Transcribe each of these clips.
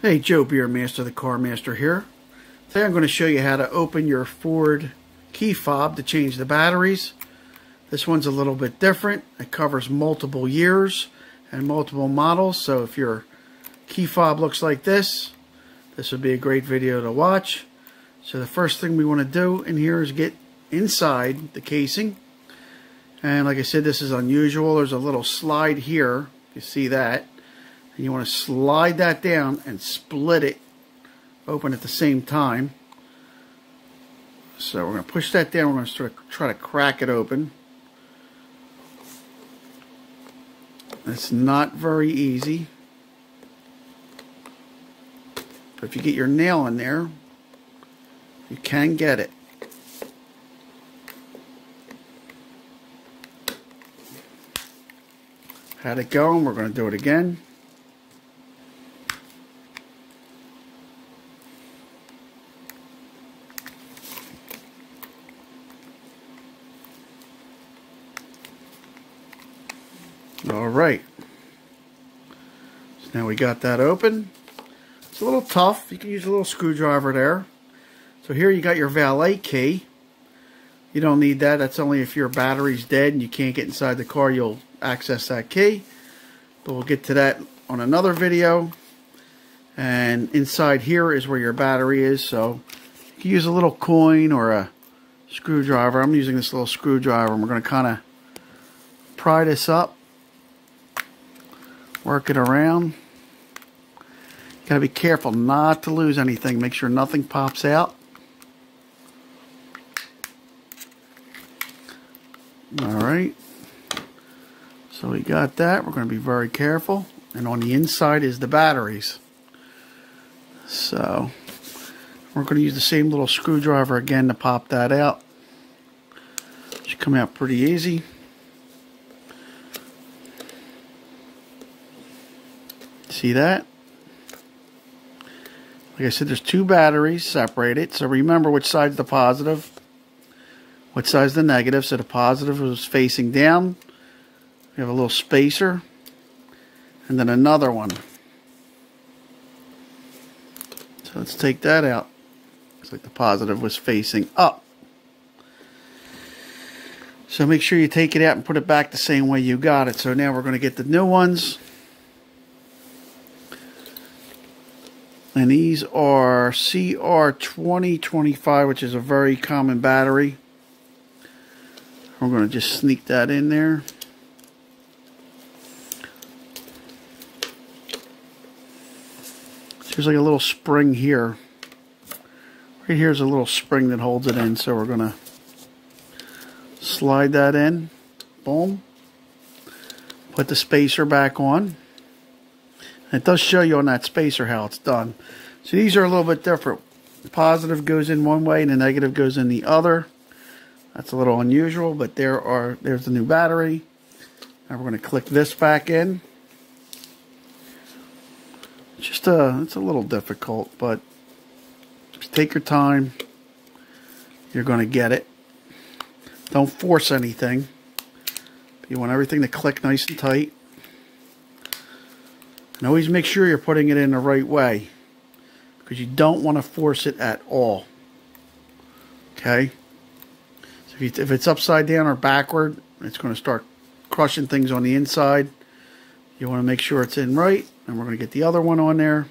Hey, Joe Beermaster, the Car Master here. Today I'm going to show you how to open your Ford key fob to change the batteries. This one's a little bit different. It covers multiple years and multiple models, so if your key fob looks like this would be a great video to watch. So the first thing we want to do in here is get inside the casing. And like I said, this is unusual. There's a little slide here. You see that. And you want to slide that down and split it open at the same time. So we're going to push that down. We're going to sort of try to crack it open. It's not very easy. But if you get your nail in there, you can get it. Had it going. We're going to do it again. Alright, so now we got that open. It's a little tough. You can use a little screwdriver there. So here you got your valet key. You don't need that. That's only if your battery's dead and you can't get inside the car, you'll access that key. But we'll get to that on another video. And inside here is where your battery is. So you can use a little coin or a screwdriver. I'm using this little screwdriver, and we're going to kind of pry this up. Work it around. You gotta be careful not to lose anything. Make sure nothing pops out. Alright. So we got that. We're going to be very careful. And on the inside is the batteries. So we're going to use the same little screwdriver again to pop that out. Should come out pretty easy. See that? Like I said, there's two batteries separated. So remember which side's the positive, which side's the negative. So the positive was facing down. We have a little spacer. And then another one. So let's take that out. Looks like the positive was facing up. So make sure you take it out and put it back the same way you got it. So now we're going to get the new ones. And these are CR2025, which is a very common battery. We're going to just sneak that in there. There's like a little spring here. Right here's a little spring that holds it in. So we're going to slide that in. Boom. Put the spacer back on. It does show you on that spacer how it's done. So these are a little bit different. The positive goes in one way and the negative goes in the other. That's a little unusual, but there's the new battery. Now we're going to click this back in. It's a little difficult, but just take your time. You're going to get it. Don't force anything. You want everything to click nice and tight. And always make sure you're putting it in the right way, because you don't want to force it at all. Okay? So if it's upside down or backward, it's going to start crushing things on the inside. You want to make sure it's in right. And we're going to get the other one on there.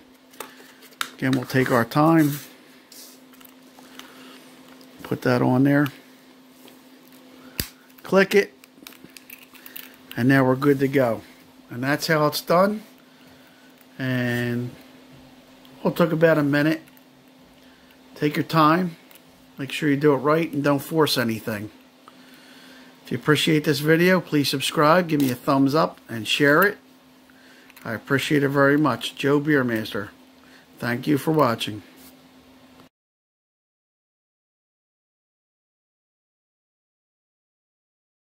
Again, we'll take our time. Put that on there. Click it. And now we're good to go. And that's how it's done. And it took about a minute. Take your time. Make sure you do it right and don't force anything. If you appreciate this video, please subscribe, give me a thumbs up, and share it. I appreciate it very much. Joe Beermaster. Thank you for watching.